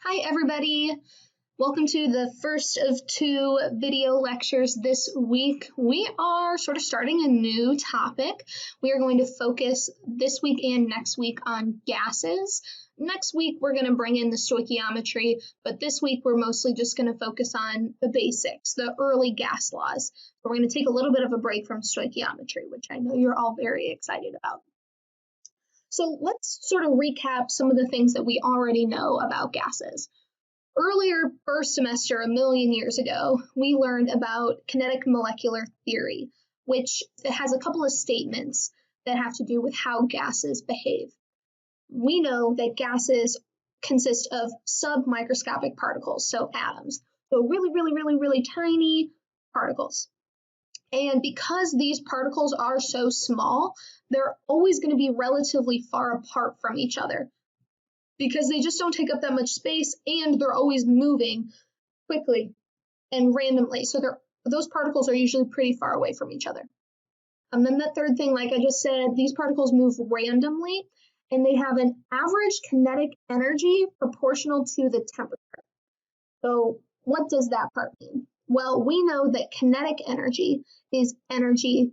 Hi everybody, welcome to the first of two video lectures this week. We are sort of starting a new topic. We are going to focus this week and next week on gases. Next week we're going to bring in the stoichiometry, but this week we're mostly just going to focus on the basics, the early gas laws. We're going to take a little bit of a break from stoichiometry, which I know you're all very excited about. So let's sort of recap some of the things that we already know about gases. Earlier first semester, a million years ago, we learned about kinetic molecular theory, which has a couple of statements that have to do with how gases behave. We know that gases consist of submicroscopic particles, so atoms, so really tiny particles. And because these particles are so small, they're always going to be relatively far apart from each other because they just don't take up that much space and they're always moving quickly and randomly. So those particles are usually pretty far away from each other. And then the third thing, like I just said, these particles move randomly and they have an average kinetic energy proportional to the temperature. So what does that part mean? Well, we know that kinetic energy is energy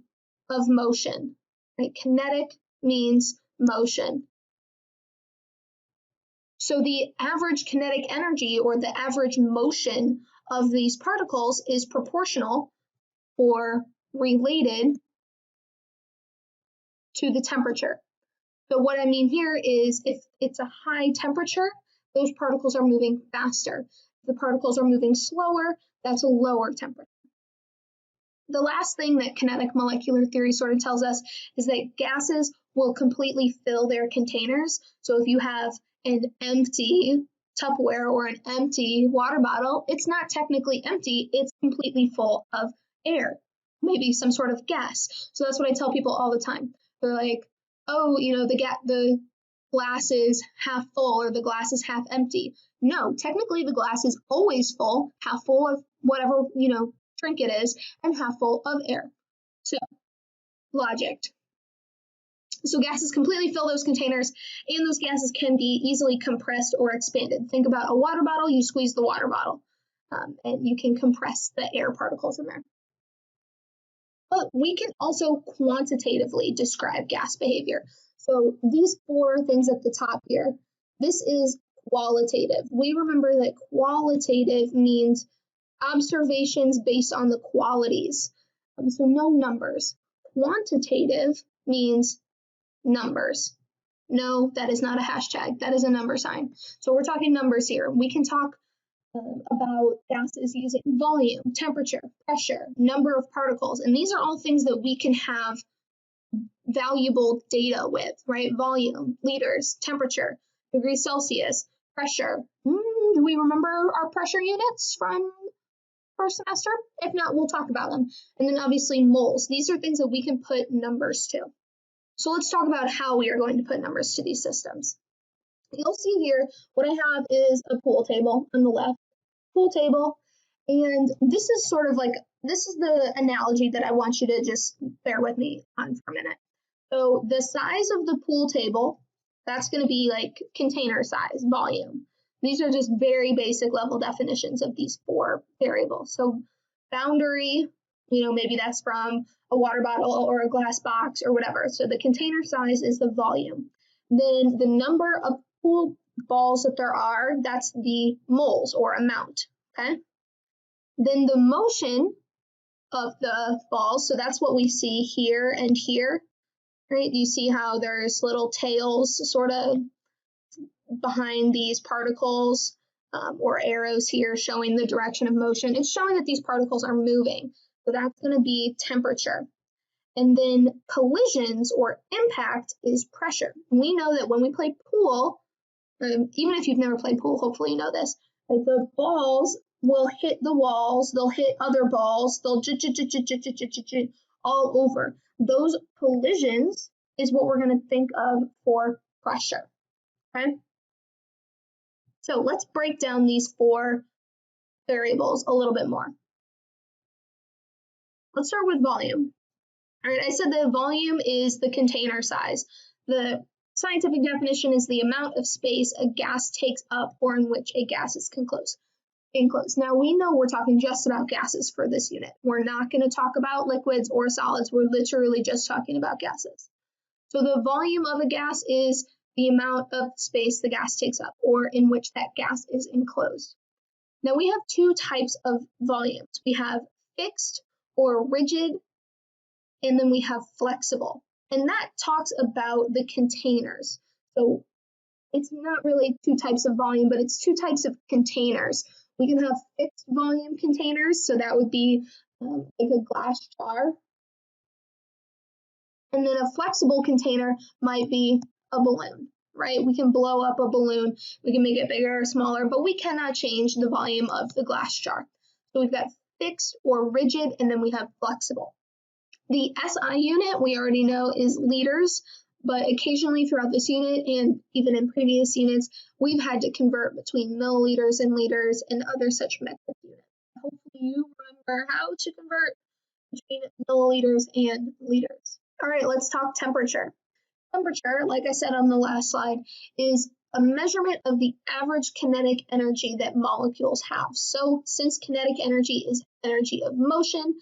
of motion, right? Kinetic means motion. So the average kinetic energy or the average motion of these particles is proportional or related to the temperature. So what I mean here is if it's a high temperature, those particles are moving faster. If the particles are moving slower, that's a lower temperature. The last thing that kinetic molecular theory sort of tells us is that gases will completely fill their containers. So if you have an empty Tupperware or an empty water bottle, it's not technically empty, it's completely full of air, maybe some sort of gas. So that's what I tell people all the time. They're like, oh, the glass is half full or the glass is half empty. No, technically the glass is always full, half full of whatever, drink it is, and half full of air. So, logic. So gases completely fill those containers, and those gases can be easily compressed or expanded. Think about a water bottle, you squeeze the water bottle, and you can compress the air particles in there. But we can also quantitatively describe gas behavior. So these four things at the top here, this is qualitative. We remember that qualitative means observations based on the qualities. So no numbers. Quantitative means numbers. No, that is not a hashtag. That is a number sign. So we're talking numbers here. We can talk about gases using volume, temperature, pressure, number of particles. And these are all things that we can have valuable data with, right? Volume, liters, temperature, degrees Celsius, pressure. Do we remember our pressure units from first semester? If not, we'll talk about them. And then obviously moles. These are things that we can put numbers to. So let's talk about how we are going to put numbers to these systems. You'll see here, what I have is a pool table on the left, pool table, and this is sort of like, this is the analogy that I want you to just bear with me on for a minute. So the size of the pool table, that's going to be like container size, volume. These are just very basic level definitions of these four variables. So boundary, maybe that's from a water bottle or a glass box or whatever. So the container size is the volume. Then the number of pool balls that there are, that's the moles or amount, okay? Then the motion of the balls, so that's what we see here and here, right? You see how there's little tails sort of behind these particles or arrows here showing the direction of motion. It's showing that these particles are moving. So that's going to be temperature. And then collisions or impact is pressure. We know that when we play pool, even if you've never played pool, hopefully you know this, like the balls will hit the walls, they'll hit other balls, they'll all over. Those collisions is what we're going to think of for pressure, okay? So let's break down these four variables a little bit more. Let's start with volume. All right, I said the volume is the container size. The Scientific definition is the amount of space a gas takes up or in which a gas is enclosed. Now we know we're talking just about gases for this unit. We're not going to talk about liquids or solids. We're literally just talking about gases. So the volume of a gas is the amount of space the gas takes up or in which that gas is enclosed. Now we have two types of volumes. We have fixed or rigid, and then we have flexible. And that talks about the containers. So it's not really two types of volume, but it's two types of containers. We can have fixed volume containers, so that would be like a glass jar. And then a flexible container might be a balloon, right? We can blow up a balloon, we can make it bigger or smaller, but we cannot change the volume of the glass jar. So we've got fixed or rigid, and then we have flexible. The SI unit we already know is liters, but occasionally throughout this unit and even in previous units, we've had to convert between milliliters and liters and other such metric units. Hopefully you remember how to convert between milliliters and liters. All right, let's talk temperature. Temperature, like I said on the last slide, is a measurement of the average kinetic energy that molecules have. So since kinetic energy is energy of motion,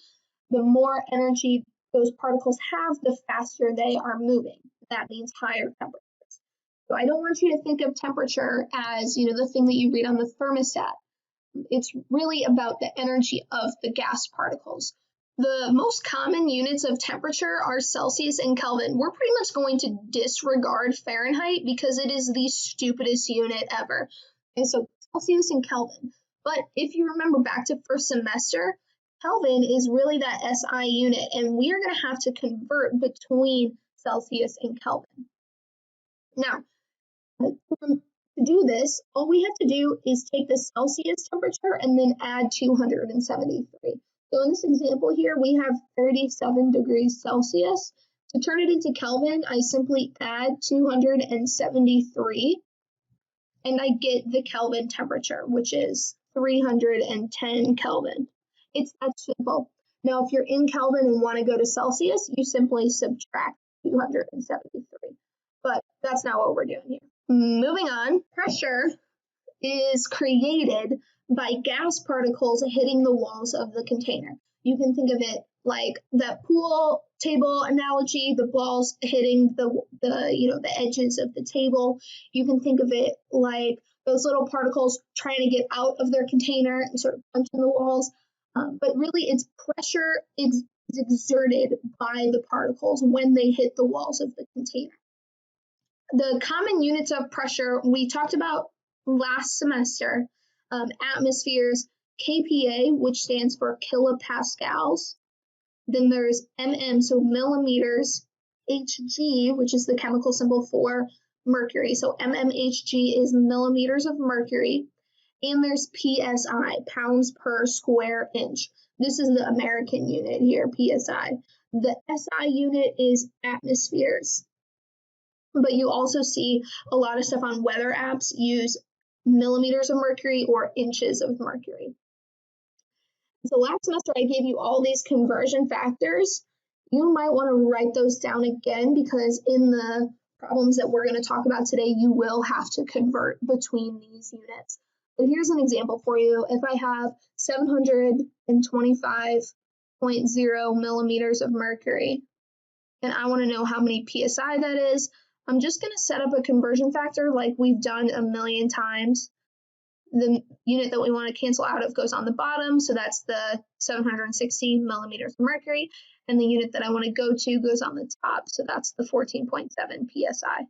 the more energy those particles have, the faster they are moving. That means higher temperatures. So I don't want you to think of temperature as, the thing that you read on the thermostat. It's really about the energy of the gas particles. The most common units of temperature are Celsius and Kelvin. We're pretty much going to disregard Fahrenheit because it is the stupidest unit ever. And so Celsius and Kelvin. But if you remember back to first semester, Kelvin is really that SI unit, and we are going to have to convert between Celsius and Kelvin. Now, to do this, all we have to do is take the Celsius temperature and then add 273. So in this example here, we have 37 degrees Celsius. To turn it into Kelvin, I simply add 273, and I get the Kelvin temperature, which is 310 Kelvin. It's that simple. Now, if you're in Kelvin and want to go to Celsius, you simply subtract 273. But that's not what we're doing here. Moving on, pressure is created by gas particles hitting the walls of the container. You can think of it like that pool table analogy, the balls hitting the edges of the table. You can think of it like those little particles trying to get out of their container and sort of punching the walls. But really, it's pressure is exerted by the particles when they hit the walls of the container. The common units of pressure we talked about last semester, atmospheres, kPa, which stands for kilopascals. Then there's mm, so millimeters, Hg, which is the chemical symbol for mercury. So mmHg is millimeters of mercury. And there's psi, pounds per square inch. This is the American unit here, psi. The SI unit is atmospheres. But you also see a lot of stuff on weather apps use millimeters of mercury or inches of mercury. So last semester I gave you all these conversion factors. You might want to write those down again because in the problems that we're going to talk about today, you will have to convert between these units. But here's an example for you. If I have 725.0 millimeters of mercury, and I want to know how many psi that is, I'm just going to set up a conversion factor like we've done a million times. The unit that we want to cancel out of goes on the bottom, so that's the 760 millimeters of mercury, and the unit that I want to go to goes on the top, so that's the 14.7 psi.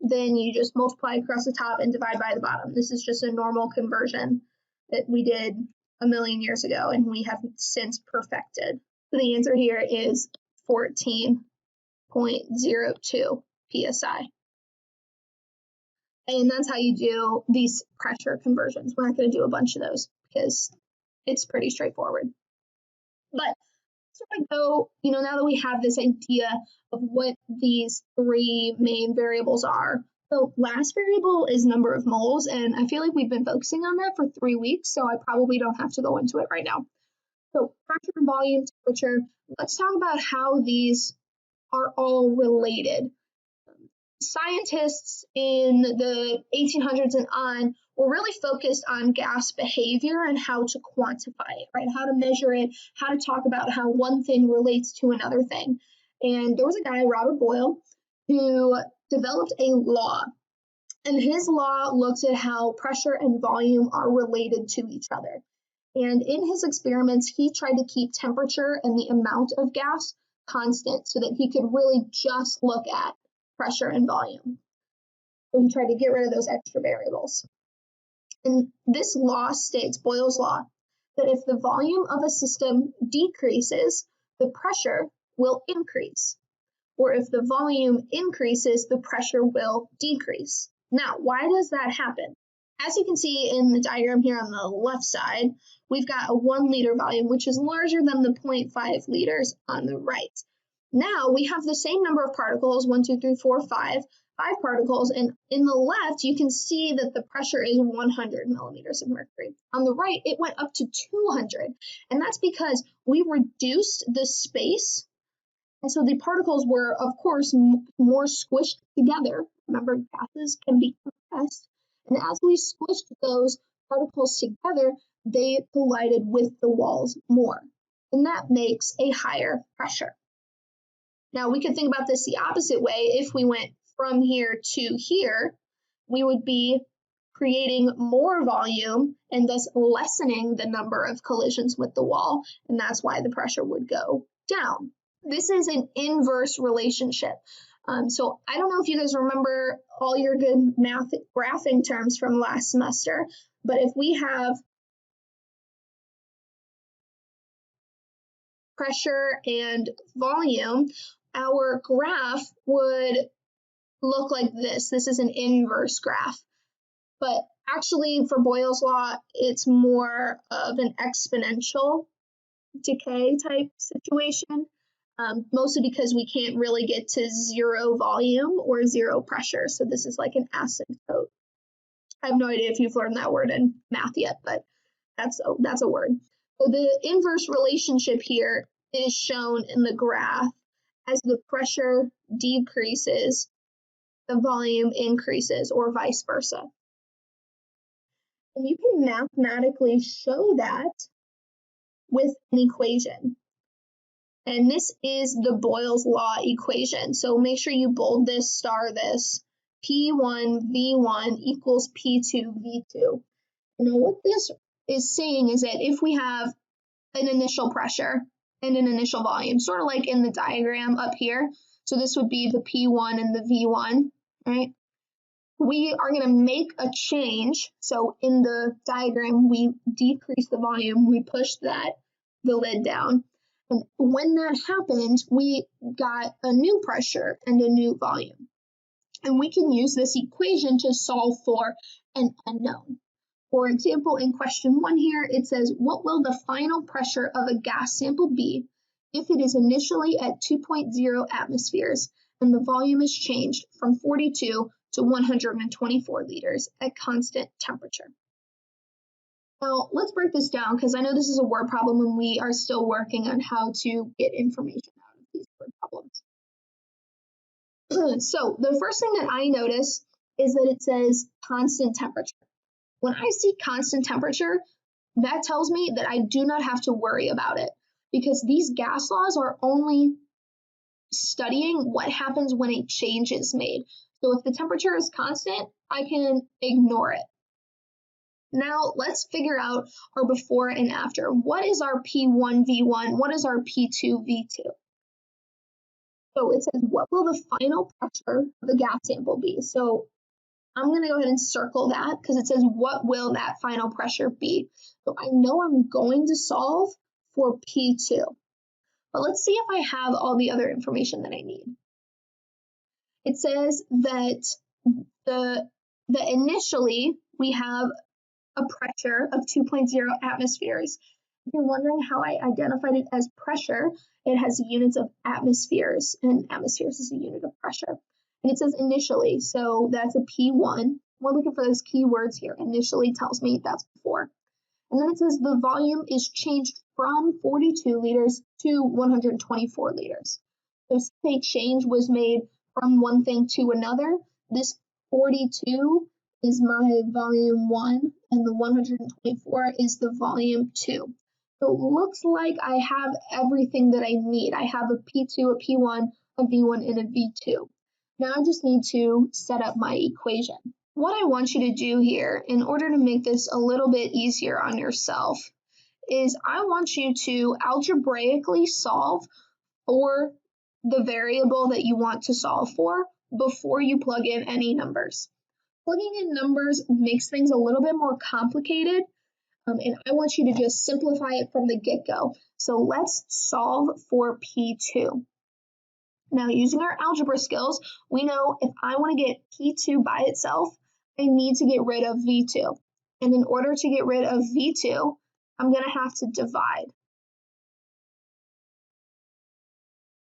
Then you just multiply across the top and divide by the bottom. This is just a normal conversion that we did a million years ago, and we have since perfected. So the answer here is 14.02 psi. And that's how you do these pressure conversions. We're not going to do a bunch of those because it's pretty straightforward. But so I go, now that we have this idea of what these three main variables are, the last variable is number of moles, and I feel like we've been focusing on that for 3 weeks, so I probably don't have to go into it right now. So pressure, volume, temperature, let's talk about how these are all related. scientists in the 1800s and on were really focused on gas behavior and how to quantify it, right? How to measure it, how to talk about how one thing relates to another thing. And there was a guy, Robert Boyle, who developed a law. And his law looks at how pressure and volume are related to each other. And in his experiments, he tried to keep temperature and the amount of gas constant so that he could really just look at pressure and volume. So he tried to get rid of those extra variables. And this law states, Boyle's law, that if the volume of a system decreases, the pressure will increase. Or if the volume increases, the pressure will decrease. Now, why does that happen? As you can see in the diagram here on the left side, we've got a 1 liter volume, which is larger than the 0.5 liters on the right. Now we have the same number of particles, 1, 2, 3, 4, 5 particles, and in the left, you can see that the pressure is 100 millimeters of mercury. On the right, it went up to 200, and that's because we reduced the space. And so the particles were, of course, more squished together. Remember, gases can be compressed. And as we squished those particles together, they collided with the walls more. And that makes a higher pressure. Now, we could think about this the opposite way. If we went from here to here, we would be creating more volume and thus lessening the number of collisions with the wall. And that's why the pressure would go down. This is an inverse relationship. So I don't know if you guys remember all your good math graphing terms from last semester, but if we have pressure and volume, our graph would look like this. This is an inverse graph. But actually, for Boyle's law, it's more of an exponential decay type situation. Mostly because we can't really get to zero volume or zero pressure. So this is like an asymptote. I have no idea if you've learned that word in math yet, but that's a word. So the inverse relationship here is shown in the graph. As the pressure decreases, the volume increases, or vice versa. And you can mathematically show that with an equation. And this is the Boyle's law equation. So make sure you bold this, star this. P1 V1 equals P2 V2. Now what this is saying is that if we have an initial pressure and an initial volume, sort of like in the diagram up here, so this would be the P1 and the V1, right? We are going to make a change. So in the diagram, we decrease the volume, we push the lid down. And when that happened, we got a new pressure and a new volume. And we can use this equation to solve for an unknown. For example, in question 1 here, it says, what will the final pressure of a gas sample be if it is initially at 2.0 atmospheres and the volume is changed from 42 to 124 liters at constant temperature? Now, let's break this down because I know this is a word problem and we are still working on how to get information out of these word problems. So the first thing that I notice is that it says constant temperature. When I see constant temperature, that tells me that I do not have to worry about it because these gas laws are only studying what happens when a change is made. So if the temperature is constant, I can ignore it. Now let's figure out our before and after. What is our P1 V1? What is our P2 V2? So it says, what will the final pressure of the gas sample be? So I'm going to go ahead and circle that because it says, what will that final pressure be? So I know I'm going to solve for P2. But let's see if I have all the other information that I need. It says that the initially we have a pressure of 2.0 atmospheres. If you're wondering how I identified it as pressure, it has units of atmospheres, and atmospheres is a unit of pressure. And it says initially, so that's a P1. We're looking for those keywords here. Initially tells me that's before. And then it says the volume is changed from 42 liters to 124 liters. So say change was made from one thing to another. This 42 is my volume 1, and the 124 is the volume 2. So it looks like I have everything that I need. I have a P2, a P1, a V1, and a V2. Now I just need to set up my equation. What I want you to do here, in order to make this a little bit easier on yourself, is I want you to algebraically solve for the variable that you want to solve for before you plug in any numbers. Plugging in numbers makes things a little bit more complicated, and I want you to just simplify it from the get-go. So let's solve for P2. Now, using our algebra skills, we know if I want to get P2 by itself, I need to get rid of V2. And in order to get rid of V2, I'm going to have to divide.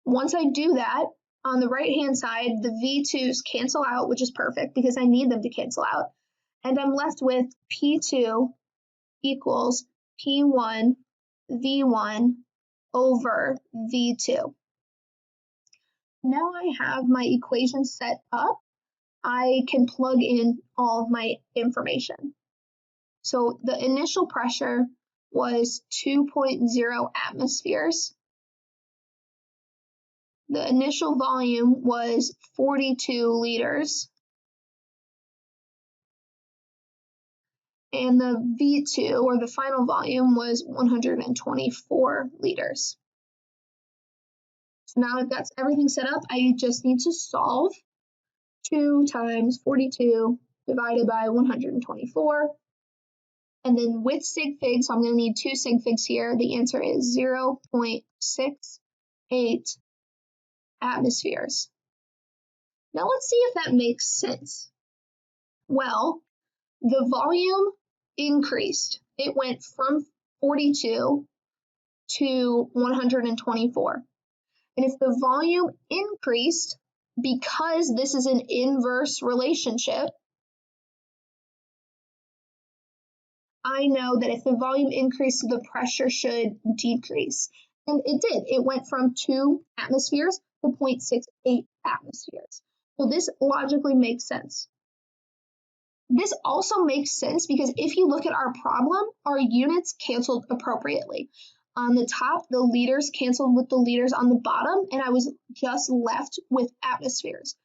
Once I do that, on the right-hand side, the V2s cancel out, which is perfect because I need them to cancel out. And I'm left with P2 equals P1 V1 over V2. Now I have my equation set up. I can plug in all of my information. So the initial pressure was 2.0 atmospheres. The initial volume was 42 liters. And the V2, or the final volume, was 124 liters. So now I've got everything set up. I just need to solve 2 times 42 divided by 124. And then with sig figs, so I'm going to need 2 sig figs here. The answer is 0.68 atmospheres. Now let's see if that makes sense. Well, the volume increased. It went from 42 to 124. And if the volume increased, because this is an inverse relationship, I know that if the volume increased, the pressure should decrease. And it did. It went from 2 atmospheres to 0.68 atmospheres. So this logically makes sense. This also makes sense because if you look at our problem, our units canceled appropriately. On the top, the liters canceled with the liters on the bottom, and I was just left with atmospheres.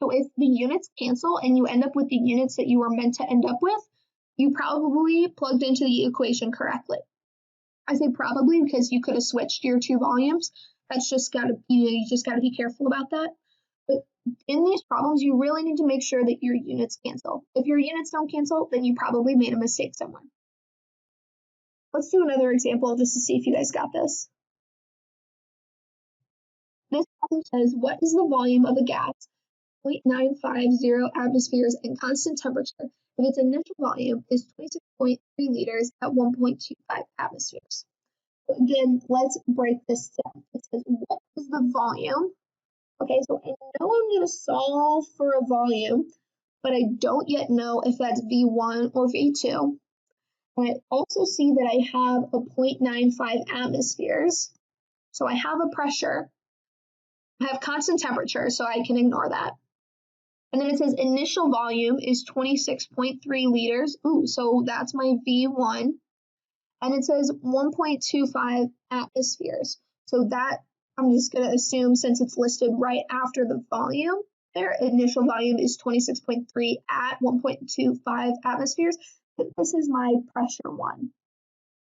So if the units cancel and you end up with the units that you were meant to end up with, you probably plugged into the equation correctly. I say probably because you could have switched your 2 volumes. That's just you just gotta be careful about that. But in these problems, you really need to make sure that your units cancel. If your units don't cancel, then you probably made a mistake somewhere. Let's do another example just to see if you guys got this. This problem says, what is the volume of a gas, 0.950 atmospheres and constant temperature, if its initial volume is 26.3 liters at 1.25 atmospheres? So again, let's break this down. It says, what is the volume? Okay, so I know I'm going to solve for a volume, but I don't yet know if that's V1 or V2. And I also see that I have a 0.95 atmospheres. So I have a pressure. I have constant temperature, so I can ignore that. And then it says initial volume is 26.3 liters. Ooh, so that's my V1. And it says 1.25 atmospheres. So that I'm just going to assume, since it's listed right after the volume, their initial volume is 26.3 at 1.25 atmospheres. But this is my pressure one.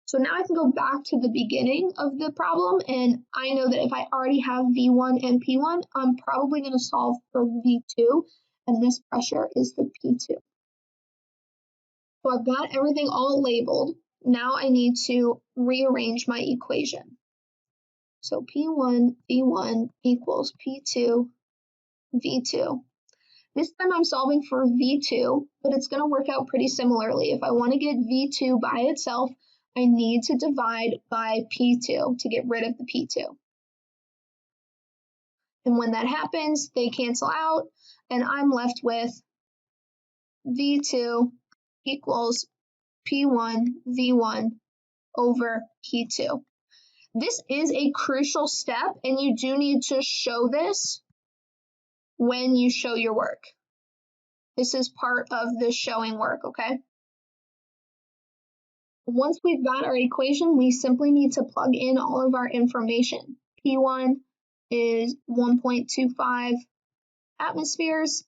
So now I can go back to the beginning of the problem, and I know that if I already have V1 and P1, I'm probably going to solve for V2, and this pressure is the P2. So I've got everything all labeled. Now I need to rearrange my equation. So P1 V1 equals P2 V2. This time I'm solving for V2, but it's going to work out pretty similarly. If I want to get V2 by itself, I need to divide by P2 to get rid of the P2. And when that happens, they cancel out, and I'm left with V2 equals P1 V1 over P2. This is a crucial step, and you do need to show this when you show your work. This is part of the showing work, okay? Once we've got our equation, we simply need to plug in all of our information. P1 is 1.25 atmospheres.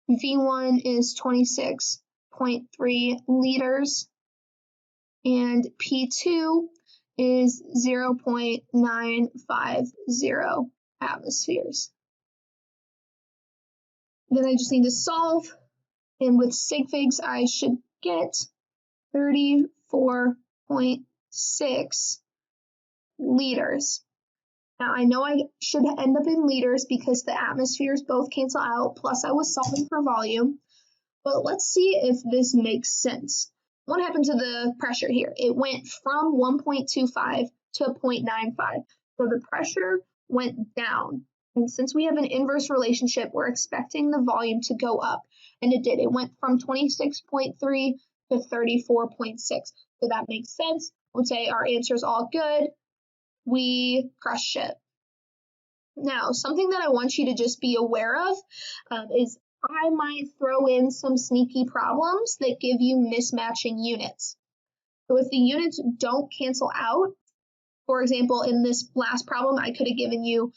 V1 is 26.3 liters. And P2 is 0.950 atmospheres. Then I just need to solve, and with sig figs I should get 34.6 liters. Now I know I should end up in liters because the atmospheres both cancel out, plus I was solving for volume, but let's see if this makes sense. What happened to the pressure here? It went from 1.25 to 0.95, so the pressure went down. And since we have an inverse relationship, we're expecting the volume to go up. And it did. It went from 26.3 to 34.6. So that makes sense. I would say our answer is all good. We crushed it. Now, something that I want you to just be aware of is I might throw in some sneaky problems that give you mismatching units. So if the units don't cancel out, for example, in this last problem, I could have given you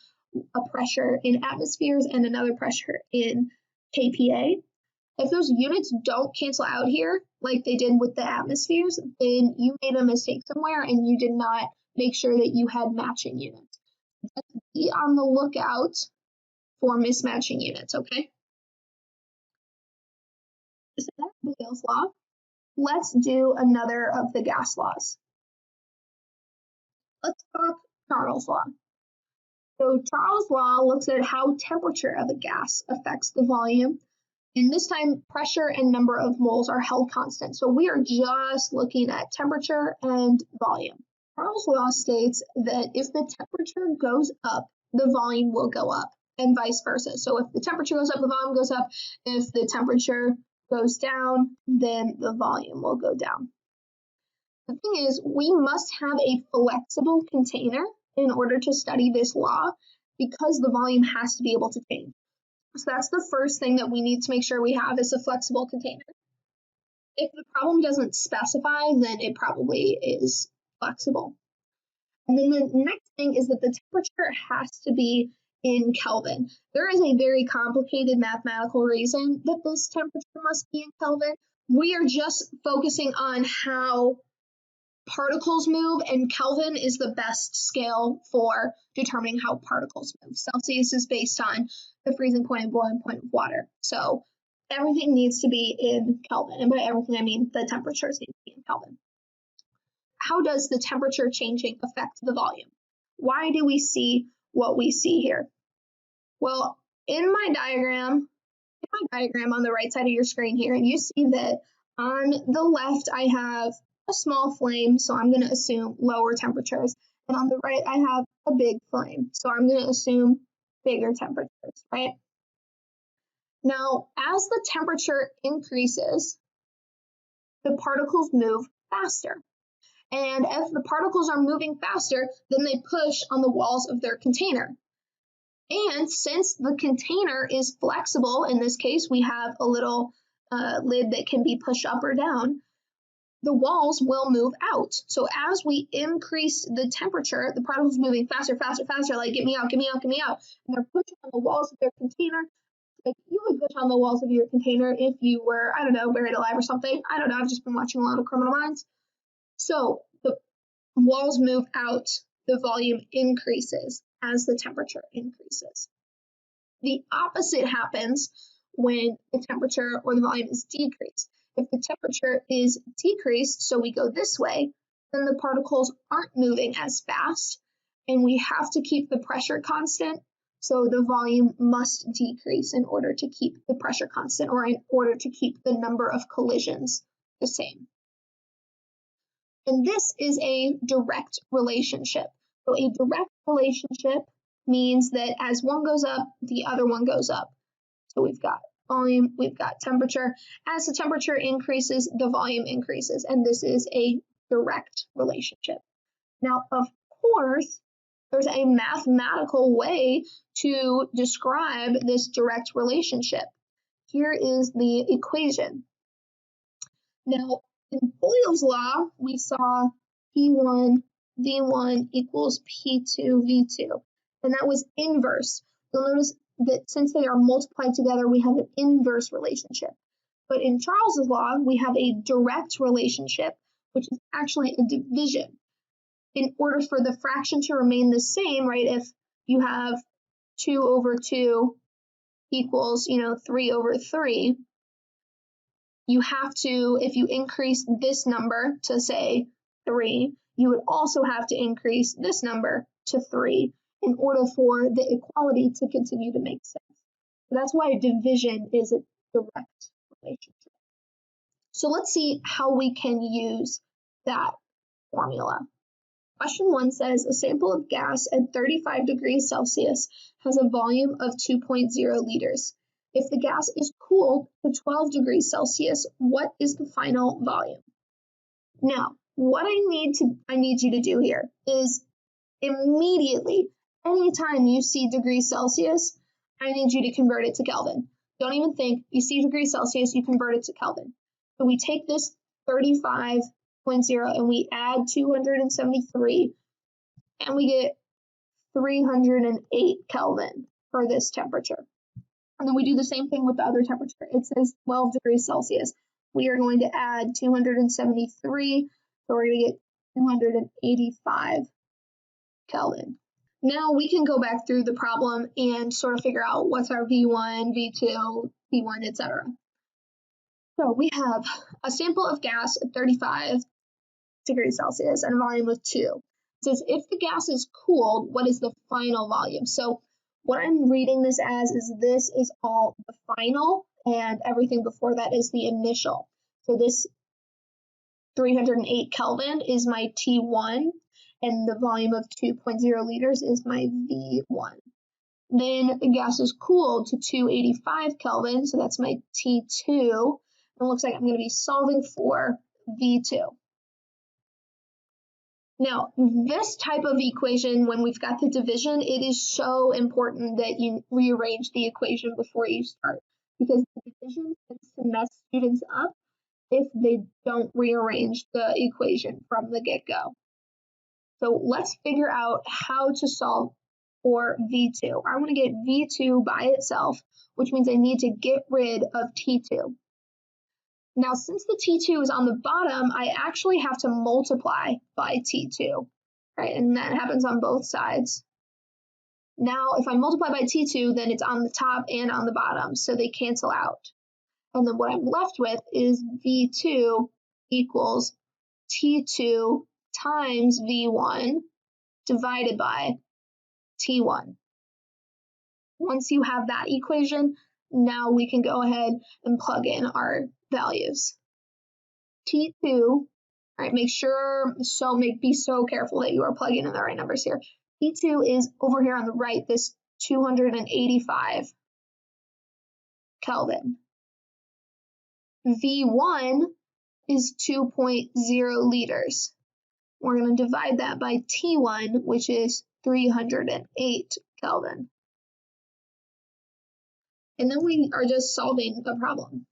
a pressure in atmospheres and another pressure in kPa. If those units don't cancel out here, like they did with the atmospheres, then you made a mistake somewhere and you did not make sure that you had matching units. Just be on the lookout for mismatching units, okay? So that's Boyle's law. Let's do another of the gas laws. Let's talk Charles' law. So Charles' law looks at how temperature of a gas affects the volume. And this time, pressure and number of moles are held constant. So we are just looking at temperature and volume. Charles' law states that if the temperature goes up, the volume will go up, and vice versa. So if the temperature goes up, the volume goes up. If the temperature goes down, then the volume will go down. The thing is, we must have a flexible container in order to study this law because the volume has to be able to change. So that's the first thing that we need to make sure we have is a flexible container. If the problem doesn't specify, then it probably is flexible. And then the next thing is that the temperature has to be in Kelvin. There is a very complicated mathematical reason that this temperature must be in Kelvin. We are just focusing on how particles move, and Kelvin is the best scale for determining how particles move. Celsius is based on the freezing point and boiling point of water. So everything needs to be in Kelvin, and by everything I mean the temperatures need to be in Kelvin. How does the temperature changing affect the volume? Why do we see what we see here? Well, in my diagram on the right side of your screen here, you see that on the left I have a small flame, so I'm going to assume lower temperatures. And on the right, I have a big flame, so I'm going to assume bigger temperatures, right? Now, as the temperature increases, the particles move faster. And if the particles are moving faster, then they push on the walls of their container. And since the container is flexible, in this case, we have a little lid that can be pushed up or down, the walls will move out. So as we increase the temperature, the particles moving faster, like get me out, and they're pushing on the walls of their container, like you would push on the walls of your container if you were, I don't know, buried alive or something. I don't know, I've just been watching a lot of Criminal Minds. So the walls move out, the volume increases as the temperature increases. The opposite happens when the temperature or the volume is decreased. If the temperature is decreased, so we go this way, then the particles aren't moving as fast, and we have to keep the pressure constant, so the volume must decrease in order to keep the pressure constant, or in order to keep the number of collisions the same. And this is a direct relationship. So a direct relationship means that as one goes up, the other one goes up. So we've got volume, we've got temperature. As the temperature increases, the volume increases, and this is a direct relationship. Now, of course, There's a mathematical way to describe this direct relationship. Here is the equation. Now, in Boyle's law, we saw P1 V1 equals P2 V2, and that was inverse. You'll notice that since they are multiplied together, we have an inverse relationship. But in Charles's law, we have a direct relationship, which is actually a division. In order for the fraction to remain the same, right, if you have 2 over 2 equals, 3 over 3, you have to, if you increase this number to say 3, you would also have to increase this number to 3 in order for the equality to continue to make sense. So that's why division is a direct relationship. So let's see how we can use that formula. Question 1 says a sample of gas at 35 degrees Celsius has a volume of 2.0 liters. If the gas is cooled to 12 degrees Celsius, what is the final volume? Now, what I need you to do here is immediately, anytime you see degrees Celsius, I need you to convert it to Kelvin. Don't even think. You see degrees Celsius, you convert it to Kelvin. So we take this 35.0 and we add 273 and we get 308 Kelvin for this temperature. And then we do the same thing with the other temperature. It says 12 degrees Celsius. We are going to add 273, so we're going to get 285 Kelvin. Now we can go back through the problem and sort of figure out what's our V1, V2, P1, etc. So we have a sample of gas at 35 degrees Celsius and a volume of 2. It says if the gas is cooled, what is the final volume? So what I'm reading this as is this is all the final and everything before that is the initial. So this 308 Kelvin is my T1 and the volume of 2.0 liters is my V1. Then the gas is cooled to 285 Kelvin, so that's my T2. And it looks like I'm going to be solving for V2. Now, this type of equation, when we've got the division, it is so important that you rearrange the equation before you start, because the division tends to mess students up if they don't rearrange the equation from the get-go. So let's figure out how to solve for V2. I want to get V2 by itself, which means I need to get rid of T2. Now, since the T2 is on the bottom, I actually have to multiply by T2, right? And that happens on both sides. Now, if I multiply by T2, then it's on the top and on the bottom, so they cancel out. And then what I'm left with is V2 equals T2 times V1 divided by T1. Once you have that equation, now we can go ahead and plug in our values. T2, all right, be so careful that you are plugging in the right numbers here. T2 is over here on the right, this 285 Kelvin. V1 is 2.0 liters. We're going to divide that by T1, which is 308 Kelvin. And then we are just solving the problem.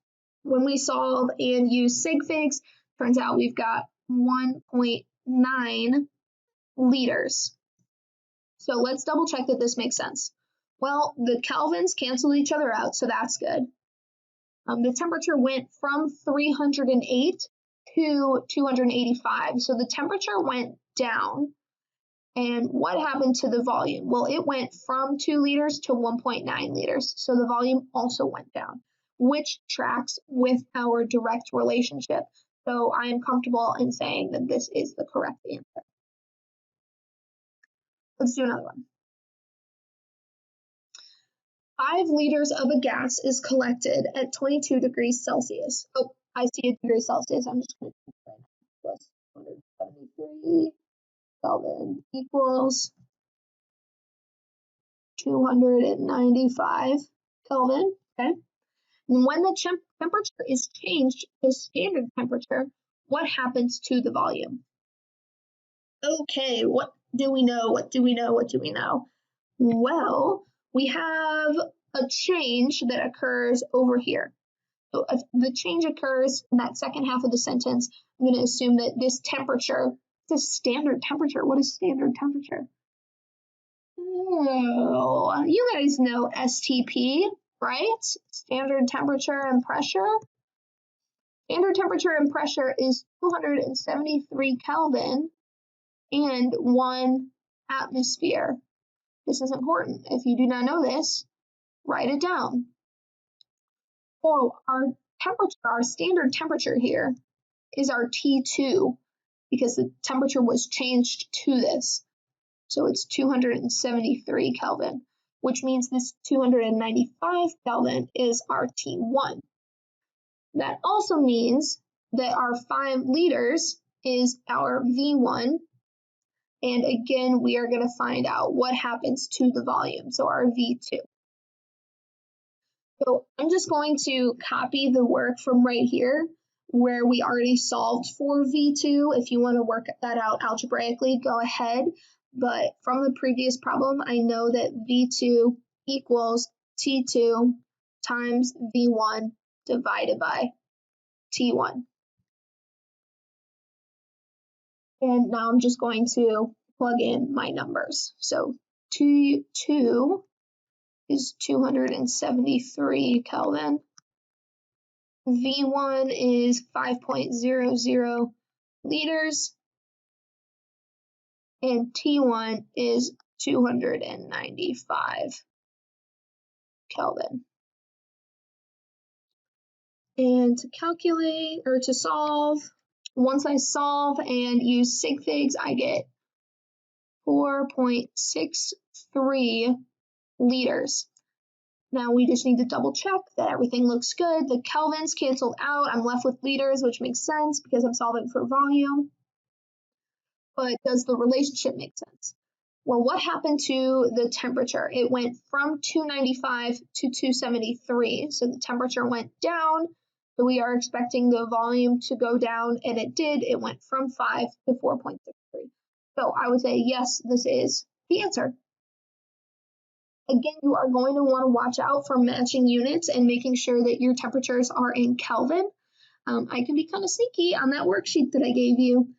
When we solve and use sig figs, turns out we've got 1.9 liters. So let's double check that this makes sense. Well, the kelvins cancel each other out, so that's good. The temperature went from 308 to 285, so the temperature went down. And what happened to the volume? Well, it went from 2 liters to 1.9 liters, so the volume also went down, which tracks with our direct relationship. So I am comfortable in saying that this is the correct answer. Let's do another one. 5 liters of a gas is collected at 22 degrees Celsius. Oh, I see a degree Celsius. I'm just going to do right now. Plus 173 Kelvin equals 295 Kelvin, okay? And when the temperature is changed to standard temperature, what happens to the volume? Okay, what do we know? What do we know? What do we know? Well, we have a change that occurs over here. So if the change occurs in that second half of the sentence, I'm going to assume that this temperature, this standard temperature. What is standard temperature? Oh, you guys know STP, right? Standard temperature and pressure. Standard temperature and pressure is 273 Kelvin and 1 atmosphere. This is important. If you do not know this, write it down. So our temperature, our standard temperature here is our T2 because the temperature was changed to this. So it's 273 Kelvin, which means this 295 Kelvin is our T1. That also means that our 5 liters is our V1. And again, we are going to find out what happens to the volume, so our V2. So I'm just going to copy the work from right here where we already solved for V2. If you want to work that out algebraically, go ahead. But from the previous problem, I know that V2 equals T2 times V1 divided by T1. And now I'm just going to plug in my numbers. So T2 is 273 Kelvin. V1 is 5.00 liters. And T1 is 295 Kelvin. And to calculate or to solve, once I solve and use sig figs, I get 4.63 liters. Now we just need to double check that everything looks good. The kelvins canceled out. I'm left with liters, which makes sense because I'm solving for volume. But does the relationship make sense? Well, what happened to the temperature? It went from 295 to 273. So the temperature went down. So we are expecting the volume to go down, and it did. It went from 5 to 4.63. So I would say, yes, this is the answer. Again, you are going to want to watch out for matching units and making sure that your temperatures are in Kelvin. I can be kind of sneaky on that worksheet that I gave you.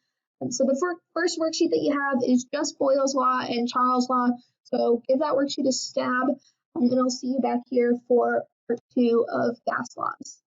So the first worksheet that you have is just Boyle's law and Charles' law. So give that worksheet a stab, and then I'll see you back here for part 2 of gas laws.